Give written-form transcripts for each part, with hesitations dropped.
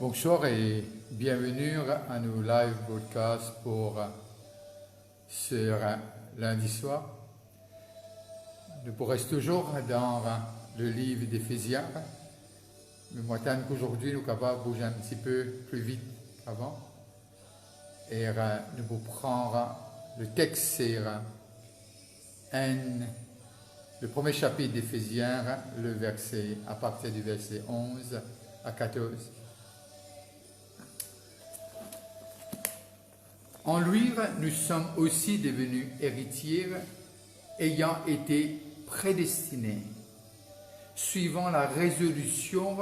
Bonsoir et bienvenue à nos live broadcasts pour ce lundi soir. Nous restons toujours dans le livre d'Éphésiens, mais moi, tant qu'aujourd'hui, nous sommes capables de bouger un petit peu plus vite qu'avant. Et nous vous prendre le texte, c'est le premier chapitre d'Éphésiens, à partir du verset 11 à 14. En lui, nous sommes aussi devenus héritiers, ayant été prédestinés, suivant la résolution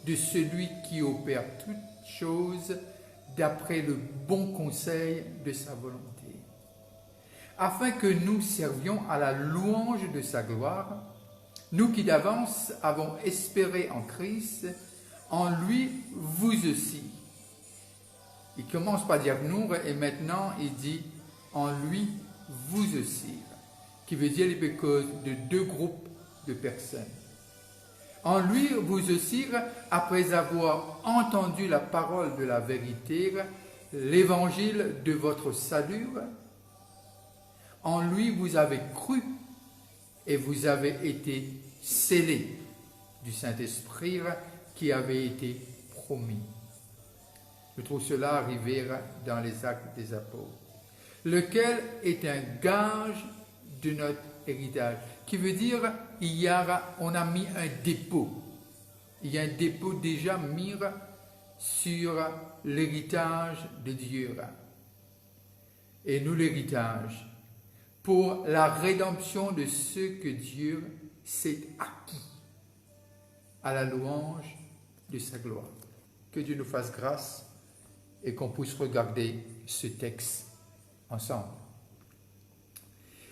de celui qui opère toutes choses d'après le bon conseil de sa volonté, afin que nous servions à la louange de sa gloire, nous qui d'avance avons espéré en Christ, en lui vous aussi. Il commence par dire nous et maintenant il dit en lui vous aussi, qui veut dire les causes de deux groupes de personnes. En lui vous aussi, après avoir entendu la parole de la vérité, l'évangile de votre salut, en lui vous avez cru et vous avez été scellés du Saint-Esprit qui avait été promis. Je trouve cela arrivé dans les Actes des Apôtres, lequel est un gage de notre héritage, qui veut dire on a mis un dépôt. Il y a un dépôt déjà mis sur l'héritage de Dieu. Et nous l'héritage, pour la rédemption de ceux que Dieu s'est acquis, à la louange de sa gloire. Que Dieu nous fasse grâce et qu'on puisse regarder ce texte ensemble.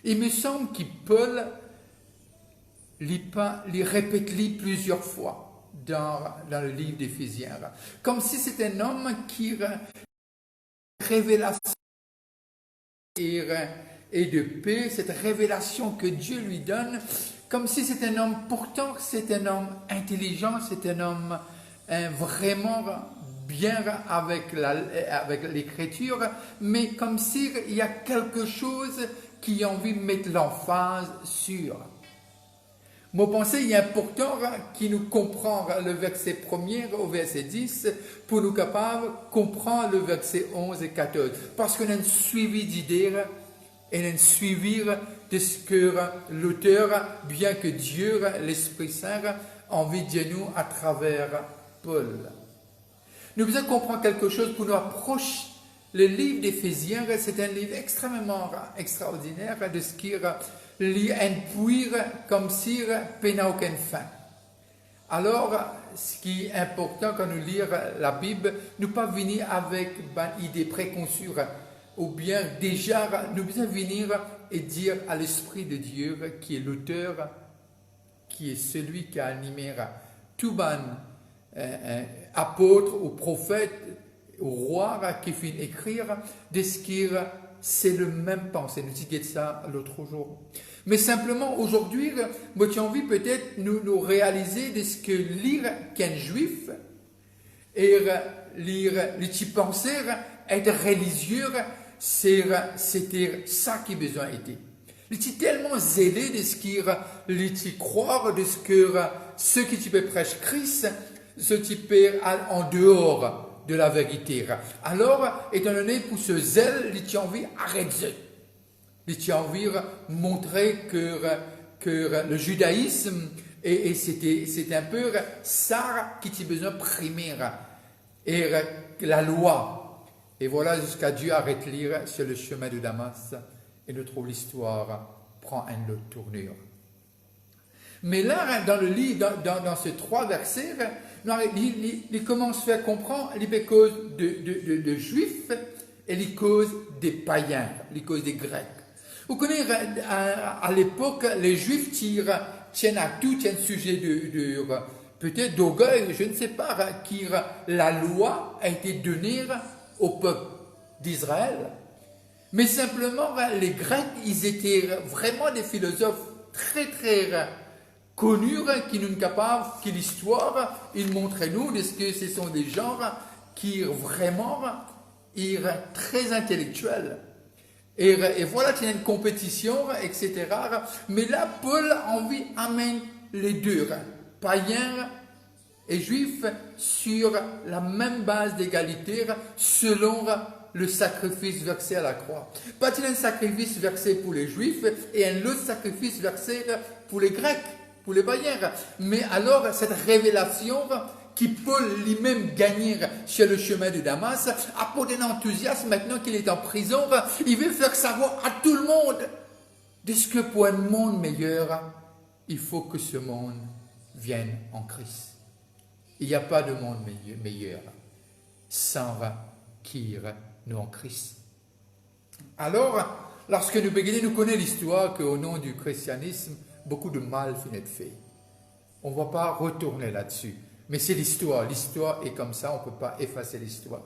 Il me semble que Paul les répète plusieurs fois dans le livre d'Éphésiens, comme si c'était un homme qui révélation et de paix, cette révélation que Dieu lui donne, comme si c'était un homme, pourtant c'est un homme intelligent, c'est un homme vraiment bien avec l'écriture, mais comme s'il y a quelque chose qui a envie de mettre l'emphase sur. Moi, pensez, il est important qui nous comprend le verset 1er au verset 10 pour nous capables de comprendre le verset 11 et 14. Parce qu'on a un suivi d'idées et un suivi de ce que l'auteur, bien que Dieu, l'Esprit Saint, a envie de dire nous à travers Paul. Nous devons comprendre quelque chose pour nous approcher. Le livre d'Éphésiens, c'est un livre extrêmement extraordinaire de ce qui lit un puits comme si il n'a aucune fin. Alors, ce qui est important quand nous lisons la Bible, nous pas venir avec une idée préconçue, ou bien déjà, nous devons venir et dire à l'Esprit de Dieu, qui est l'auteur, qui est celui qui a animé tout apôtre ou prophète, au roi qui finit écrire, de ce qui c'est le même pensée. Nous disons ça l'autre jour. Mais simplement, aujourd'hui, moi j'ai envie peut-être nous réaliser de ce que lire qu'un juif et lire les petits pensées, être religieux, c'était ça qui besoin était. Il est tellement zélé de ce qu'il croire, de ce que ceux qui tu peux prêcher Christ, ce qui peut en dehors de la vérité. Alors, étant donné pour ce zèle, il a envie d'arrêter. Il a envie de montrer que le judaïsme, et c'était un peu ça qui a besoin de primer. Et la loi. Et voilà jusqu'à Dieu arrête de lire sur le chemin de Damas. Et nous trouvons l'histoire prend une autre tournure. Mais là, dans le livre, dans ces 3 versets, il commence à faire comprendre les causes de juifs et les causes des païens, les causes des grecs. Vous connaissez, à l'époque, les juifs tiennent à tout, tiennent sujet peut-être d'orgueil, je ne sais pas, qui la loi a été donnée au peuple d'Israël. Mais simplement, les Grecs, ils étaient vraiment des philosophes très, très connus, qui nous capables, qui l'histoire, ils montrent nous de ce que ce sont des gens qui vraiment est très intellectuel. Et voilà, il y a une compétition, etc. Mais là, Paul a envie d'amener les deux, païens et juifs, sur la même base d'égalité selon le sacrifice versé à la croix. Pas il y a un sacrifice versé pour les juifs et un autre sacrifice versé pour les grecs, pour les païens. Mais alors, cette révélation qui Paul lui-même gagner sur le chemin de Damas, apporte un enthousiasme maintenant qu'il est en prison. Il veut faire savoir à tout le monde de ce que pour un monde meilleur, il faut que ce monde vienne en Christ. Il n'y a pas de monde meilleur sans qui nous en Christ. Alors, lorsque nous nous connaissons l'histoire qu'au nom du christianisme, beaucoup de mal finit d'être fait. On ne va pas retourner là-dessus. Mais c'est l'histoire. L'histoire est comme ça, on ne peut pas effacer l'histoire.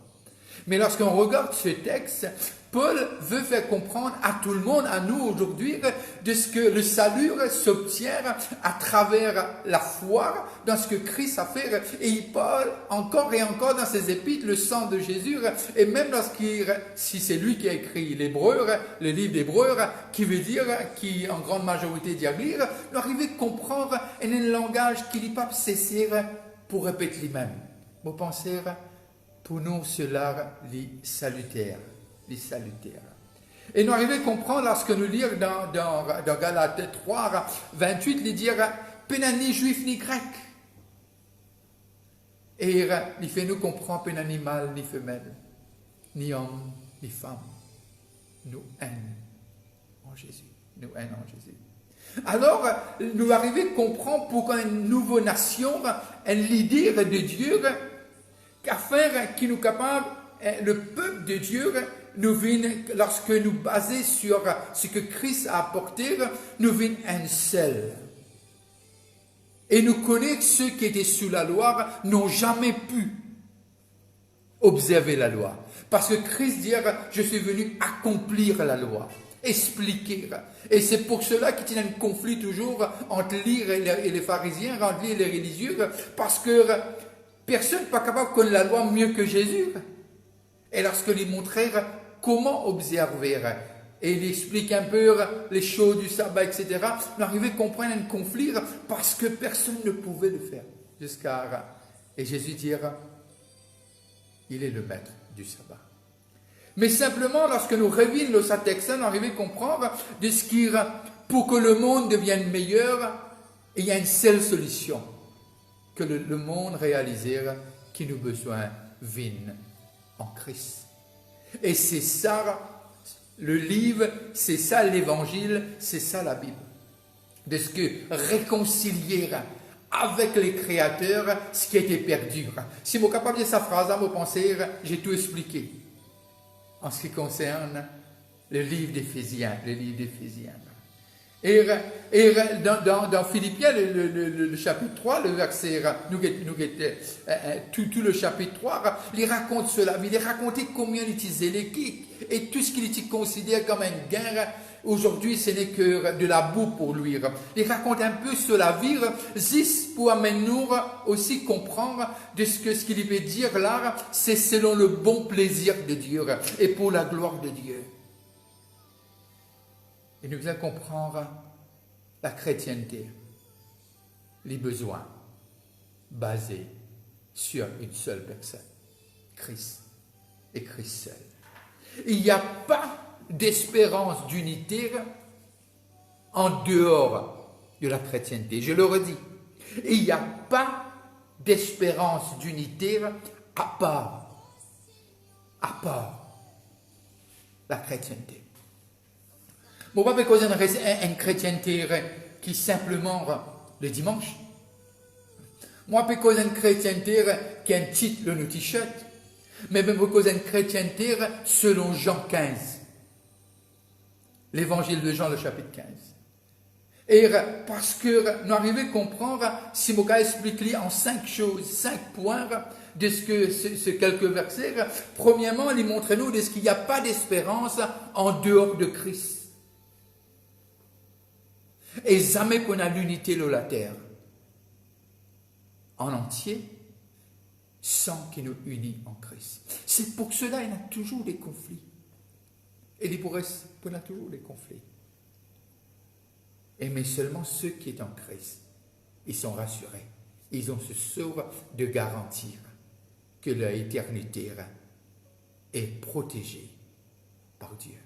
Mais lorsqu'on regarde ce texte, Paul veut faire comprendre à tout le monde, à nous aujourd'hui, de ce que le salut s'obtient à travers la foi dans ce que Christ a fait. Et il parle encore et encore dans ses épîtres le sang de Jésus. Et même si c'est lui qui a écrit l'Hébreu, le livre d'Hébreu, qui veut dire, qui en grande majorité d'y lire, nous arrivons à comprendre un langage qui n'est pas cessé pour répéter lui-même. Vous pensez, pour nous, cela est salutaire. Et nous arrivons à comprendre lorsque nous lisons dans Galates 3, 28, il dit « Péna ni juif ni grec ». Et il fait nous comprendre péna ni mâle ni femelle, ni homme ni femme. Nous haine en Jésus. Alors, nous arrivons à comprendre pourquoi une nouvelle nation, un leader de Dieu, afin qu'il nous capable, le peuple de Dieu, nous vient, lorsque nous basons sur ce que Christ a apporté, nous vient un seul. Et nous connaissons ceux qui étaient sous la loi n'ont jamais pu observer la loi. Parce que Christ dit, je suis venu accomplir la loi, expliquer. Et c'est pour cela qu'il y a un conflit toujours entre l'Ire et les pharisiens, entre l'Ire et les religieux, parce que personne n'est pas capable de connaître la loi mieux que Jésus. Et lorsqu'il lui montrait comment observer, et il explique un peu les choses du sabbat, etc., on arrivait à comprendre un conflit parce que personne ne pouvait le faire. Et Jésus dit, il est le maître du sabbat. Mais simplement, lorsque nous revisons le texte, on arrive à comprendre de ce qui, pour que le monde devienne meilleur, il y a une seule solution, que le monde réalisera qui nous besoin vienne en Christ. Et c'est ça, le livre, c'est ça l'évangile, c'est ça la Bible. De ce que réconcilier avec les créateurs ce qui a été perdu. Si je suis capable de dire sa phrase, vous pensez, j'ai tout expliqué. En ce qui concerne le livre d'Éphésiens. Et dans Philippiens, le chapitre 3, le verset, tout le chapitre 3, il raconte cela. Il raconte combien il utilisait l'équipe et tout ce qu'il considère comme une guerre. Aujourd'hui, ce n'est que de la boue pour lui. Il raconte un peu sur la vie, juste pour nous aussi comprendre de ce qu'il veut dire là, c'est selon le bon plaisir de Dieu et pour la gloire de Dieu. Et nous allons comprendre la chrétienté, les besoins basés sur une seule personne, Christ et Christ seul. Il n'y a pas d'espérance d'unité en dehors de la chrétienté. Je le redis, il n'y a pas d'espérance d'unité à part la chrétienté. Bon, pas cause une chrétienté qui simplement le dimanche. Moi, pas cause une chrétienté qui a un titre dans nos t-shirts, mais même cause une chrétienté selon Jean 15. L'évangile de Jean, le chapitre 15. Et parce que nous arrivons à comprendre, si je explique en 5 choses, 5 points de ce quelques versets. Premièrement, il montre-nous de ce qu'il n'y a pas d'espérance en dehors de Christ. Et jamais qu'on a l'unité de la terre en entier, sans qu'il nous unisse en Christ. C'est pour cela qu'il y a toujours des conflits. Et il pourrait y a toujours des conflits. Mais seulement ceux qui sont en Christ, ils sont rassurés. Ils ont ce sort de garantir que leur éternité est protégée par Dieu.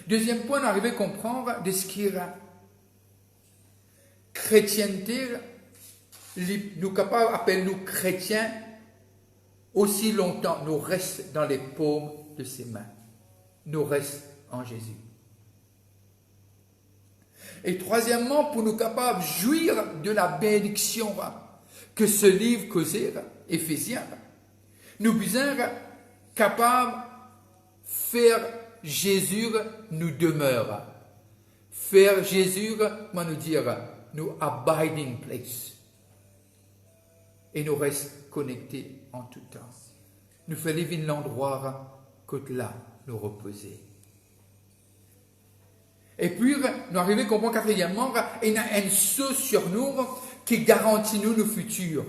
Deuxième point, on arrive à comprendre de ce qui est chrétienté, nous capables appelle-nous chrétiens aussi longtemps nous reste dans les paumes de ses mains, nous reste en Jésus. Et troisièmement, pour nous capables de jouir de la bénédiction que ce livre causait, Éphésiens, nous besoin capables de faire Jésus nous demeure. Faire Jésus, comment nous dire, nous abiding place. Et nous reste connectés en tout temps. Nous fait vivre l'endroit que là nous reposer. Et puis, nous arrivons à comprendre quatrièmement, il y a un sceau sur nous qui garantit nous le futur.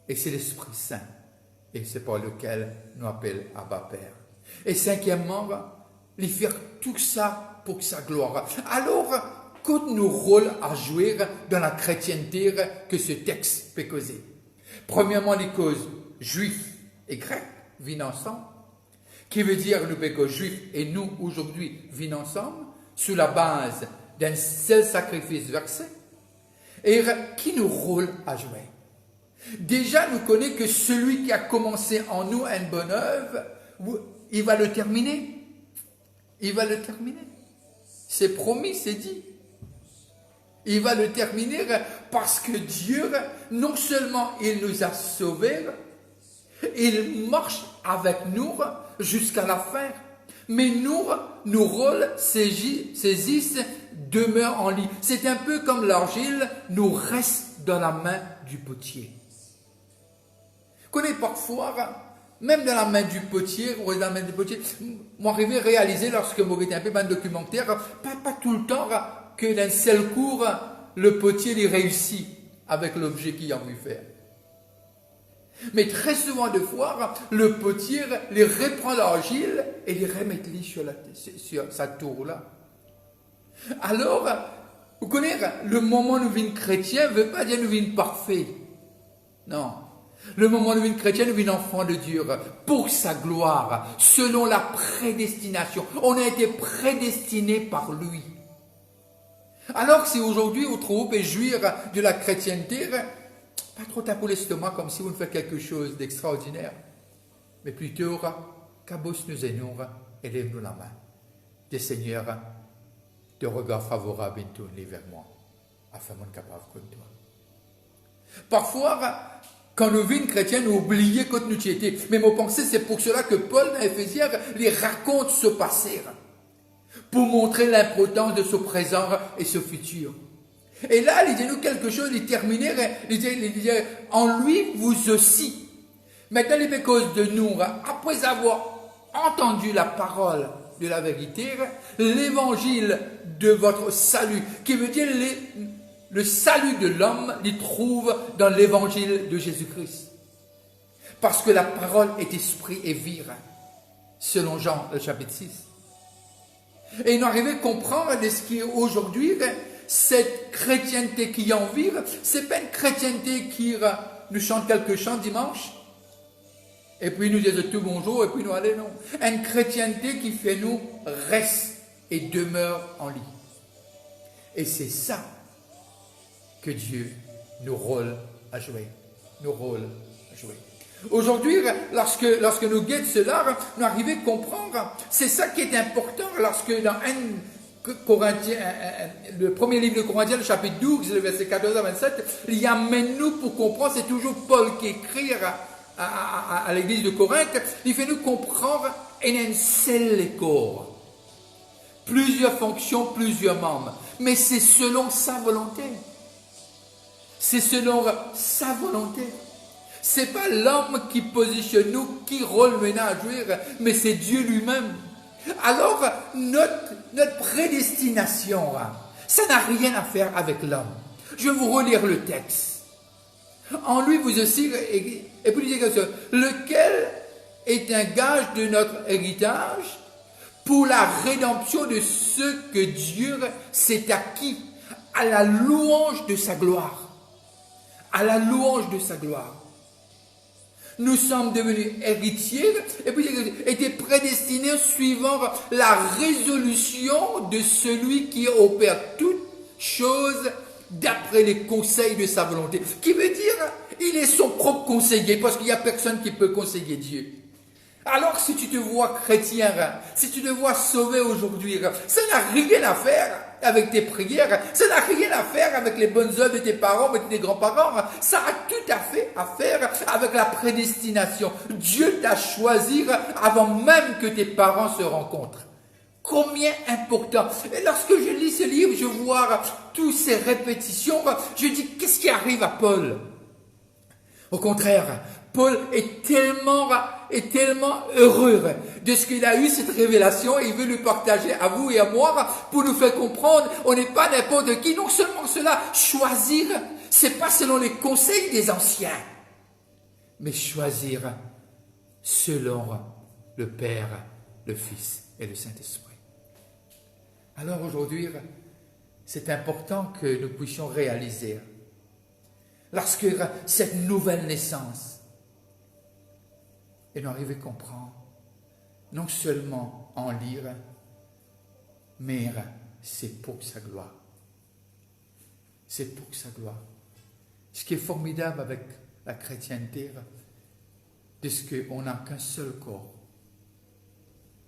Et c'est l'Esprit Saint. Et c'est par lequel nous appelle Abba Père. Et cinquièmement, il faire tout ça pour sa gloire. Alors, quel nous rôle à jouer dans la chrétienté que ce texte peut causer? Premièrement, les causes juifs et grecs vivent ensemble, qui veut dire nous que juifs et nous aujourd'hui vivons ensemble sous la base d'un seul sacrifice versé. Et qui nous rôle à jouer? Déjà, nous connaissons que celui qui a commencé en nous une bonne œuvre, il va le terminer. Il va le terminer. C'est promis, c'est dit. Il va le terminer parce que Dieu, non seulement il nous a sauvés, il marche avec nous jusqu'à la fin, mais nos rôles saisissent, demeurent en lui. C'est un peu comme l'argile nous reste dans la main du potier. Vous connaissez parfois, même dans la main du potier, moi j'arrivais à réaliser lorsque je regardais un peu un documentaire, pas tout le temps que d'un seul cours, le potier il réussit avec l'objet qu'il a envie de faire. Mais très souvent de fois, le potier les reprend l'argile et les remet sur sa tour là. Alors, vous connaissez, le moment où nous vîmes chrétiens ne veut pas dire que nous vîmes parfaits. Non. Le moment où nous vîmes chrétiens, nous vîmes enfants de Dieu pour sa gloire, selon la prédestination. On a été prédestinés par lui. Alors que si aujourd'hui vous trouvez jouir de la chrétienté, pas trop taper l'estomac comme si vous ne faites quelque chose d'extraordinaire, mais plutôt qu'abos nous aimons et lève-nous la main. Des seigneurs, de regard favorable et tourne vers moi, afin de capable comme toi. Parfois, quand nous vîmes chrétiens, nous oublions quand nous y étions. Mais mon pensée, c'est pour cela que Paul, dans Éphésiens, les raconte ce passé, pour montrer l'importance de ce présent et ce futur. Et là, il dit nous quelque chose, il terminait, il disait, en lui, vous aussi. Maintenant, les causes de nous, après avoir entendu la parole de la vérité, l'évangile de votre salut, qui veut dire le salut de l'homme, il trouve dans l'évangile de Jésus-Christ. Parce que la parole est esprit et vie, selon Jean, le chapitre 6. Et nous arrivons à comprendre de ce qui est aujourd'hui, cette chrétienté qui en vit, c'est pas une chrétienté qui nous chante quelques chants dimanche, et puis nous disons tout bonjour, et puis nous allons, non. Une chrétienté qui fait nous reste et demeure en lui. Et c'est ça que Dieu nous rôle à jouer. Nous rôle à jouer. Aujourd'hui, lorsque nous guettons cela, nous arrivons à comprendre, c'est ça qui est important lorsque dans le premier livre de Corinthiens, le chapitre 12, le verset 14 à 27, il y a nous pour comprendre, c'est toujours Paul qui écrit à l'église de Corinthe, il fait nous comprendre un seul corps. Plusieurs fonctions, plusieurs membres. Mais c'est selon sa volonté. C'est selon sa volonté. C'est pas l'homme qui positionne nous, qui rôle maintenant à jouer, mais c'est Dieu lui-même. Alors, notre prédestination, ça n'a rien à faire avec l'homme. Je vais vous relire le texte. En lui vous aussi, et puis il dit quelque chose, lequel est un gage de notre héritage pour la rédemption de ceux que Dieu s'est acquis à la louange de sa gloire. À la louange de sa gloire. Nous sommes devenus héritiers et puis étaient prédestinés suivant la résolution de celui qui opère toutes choses d'après les conseils de sa volonté. Qui veut dire, il est son propre conseiller parce qu'il n'y a personne qui peut conseiller Dieu. Alors si tu te vois chrétien, si tu te vois sauvé aujourd'hui, ça n'a rien à faire avec tes prières, ça n'a rien à faire avec les bonnes œuvres de tes parents, de tes grands-parents, ça a tout à fait à faire avec la prédestination. Dieu t'a choisi avant même que tes parents se rencontrent. Combien important. Et lorsque je lis ce livre, je vois toutes ces répétitions, je dis, qu'est-ce qui arrive à Paul? Au contraire, Paul est tellement heureux de ce qu'il a eu cette révélation et il veut le partager à vous et à moi pour nous faire comprendre, on n'est pas n'importe qui. Non seulement cela, choisir, c'est pas selon les conseils des anciens, mais choisir selon le Père, le Fils et le Saint-Esprit. Alors aujourd'hui, c'est important que nous puissions réaliser lorsque cette nouvelle naissance, et nous arrivons à comprendre, non seulement en lire, mais c'est pour sa gloire. C'est pour sa gloire. Ce qui est formidable avec la chrétienté, c'est qu'on n'a qu'un seul corps,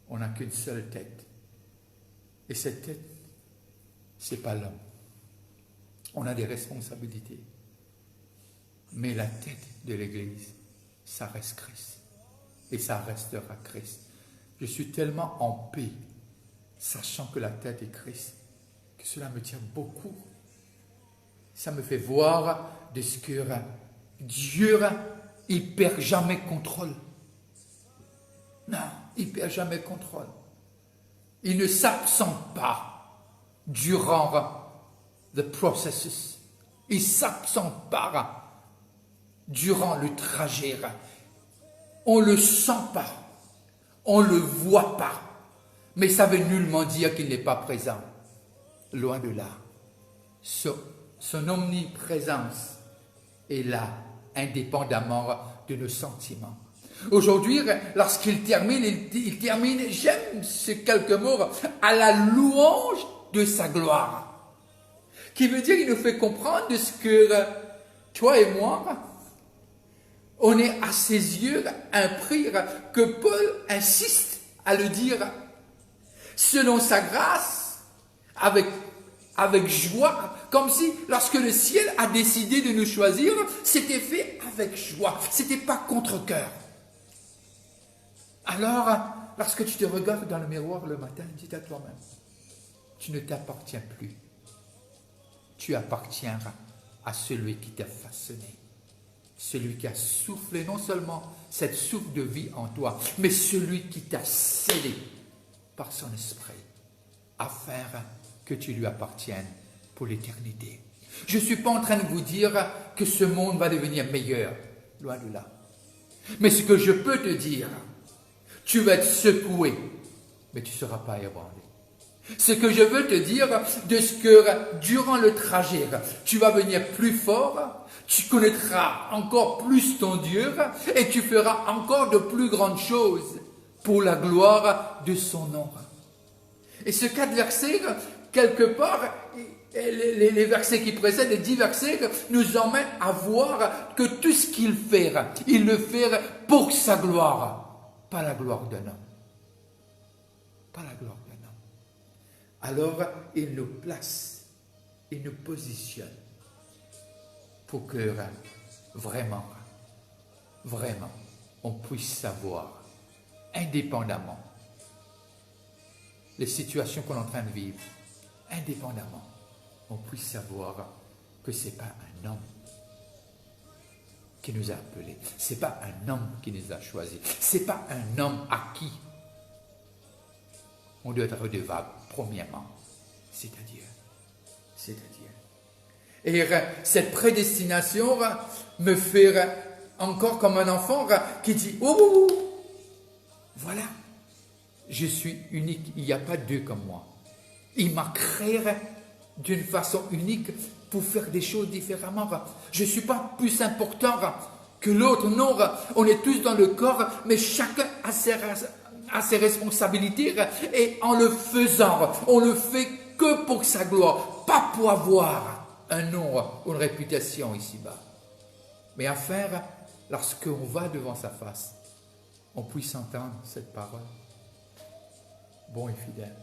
on n'a qu'une seule tête. Et cette tête, ce n'est pas l'homme. On a des responsabilités. Mais la tête de l'Église, ça reste Christ. Et ça restera Christ. Je suis tellement en paix, sachant que la tête est Christ, que cela me tient beaucoup. Ça me fait voir de ce que Dieu, il ne perd jamais contrôle. Non, il ne perd jamais contrôle. Il ne s'absente pas durant the processus. Il ne s'absente pas durant le trajet. On ne le sent pas, on ne le voit pas, mais ça veut nullement dire qu'il n'est pas présent. Loin de là. Son omniprésence est là, indépendamment de nos sentiments. Aujourd'hui, lorsqu'il termine, il termine, j'aime ces quelques mots, à la louange de sa gloire. Qui veut dire qu'il nous fait comprendre de ce que toi et moi, on est à ses yeux un prix que Paul insiste à le dire. Selon sa grâce, avec joie, comme si lorsque le ciel a décidé de nous choisir, c'était fait avec joie, c'était pas contre cœur. Alors, lorsque tu te regardes dans le miroir le matin, dis à toi-même, tu ne t'appartiens plus. Tu appartiens à celui qui t'a façonné. Celui qui a soufflé non seulement cette souffle de vie en toi, mais celui qui t'a scellé par son esprit, afin que tu lui appartiennes pour l'éternité. Je ne suis pas en train de vous dire que ce monde va devenir meilleur, loin de là. Mais ce que je peux te dire, tu vas être secoué, mais tu ne seras pas ébranlé. Ce que je veux te dire, de ce que durant le trajet, tu vas venir plus fort, tu connaîtras encore plus ton Dieu et tu feras encore de plus grandes choses pour la gloire de son nom. Et ce 4 versets, quelque part, les versets qui précèdent, les 10 versets, nous emmènent à voir que tout ce qu'il fait, il le fait pour sa gloire, pas la gloire d'un homme. Pas la gloire d'un homme. Alors, il nous place, il nous positionne pour que vraiment, on puisse savoir, indépendamment, les situations qu'on est en train de vivre, indépendamment, on puisse savoir que ce n'est pas un homme qui nous a appelés, ce n'est pas un homme qui nous a choisis, ce n'est pas un homme à qui on doit être redevable, premièrement, c'est à Dieu. C'est à Dieu. Et cette prédestination me fait encore comme un enfant qui dit, oh, voilà, je suis unique, il n'y a pas deux comme moi. Il m'a créé d'une façon unique pour faire des choses différemment. Je ne suis pas plus important que l'autre, non, on est tous dans le corps, mais chacun a ses responsabilités et en le faisant, on le fait que pour sa gloire, pas pour avoir un nom ou une réputation ici-bas, mais à faire lorsqu'on va devant sa face, on puisse entendre cette parole. Bon et fidèle,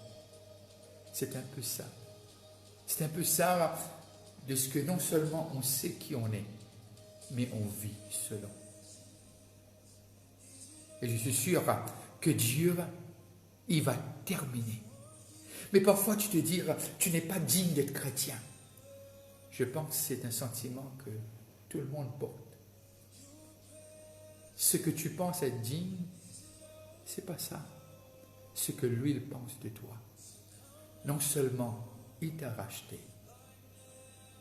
c'est un peu ça. C'est un peu ça de ce que non seulement on sait qui on est, mais on vit selon. Et je suis sûr que Dieu, il va terminer. Mais parfois tu te dis, tu n'es pas digne d'être chrétien. Je pense que c'est un sentiment que tout le monde porte. Ce que tu penses être digne, c'est pas ça. Ce que lui, il pense de toi. Non seulement il t'a racheté,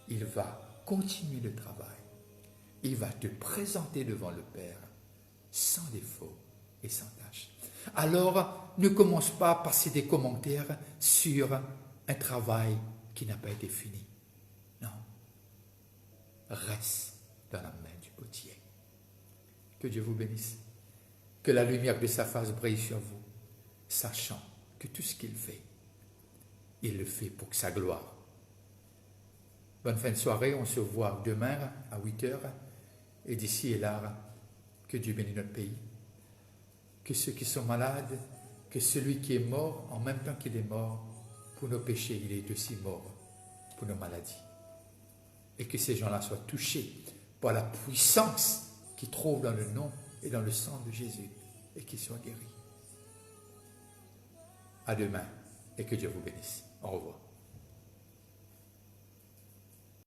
il va continuer le travail. Il va te présenter devant le Père sans défaut et sans tâche. Alors, ne commence pas à passer des commentaires sur un travail qui n'a pas été fini. Non. Reste dans la main du potier. Que Dieu vous bénisse. Que la lumière de sa face brille sur vous, sachant que tout ce qu'il fait, il le fait pour sa gloire. Bonne fin de soirée, on se voit demain à 8h. Et d'ici et là, que Dieu bénisse notre pays. Que ceux qui sont malades, que celui qui est mort, en même temps qu'il est mort, pour nos péchés, il est aussi mort pour nos maladies. Et que ces gens-là soient touchés par la puissance qu'ils trouvent dans le nom et dans le sang de Jésus et qu'ils soient guéris. À demain et que Dieu vous bénisse. Au revoir.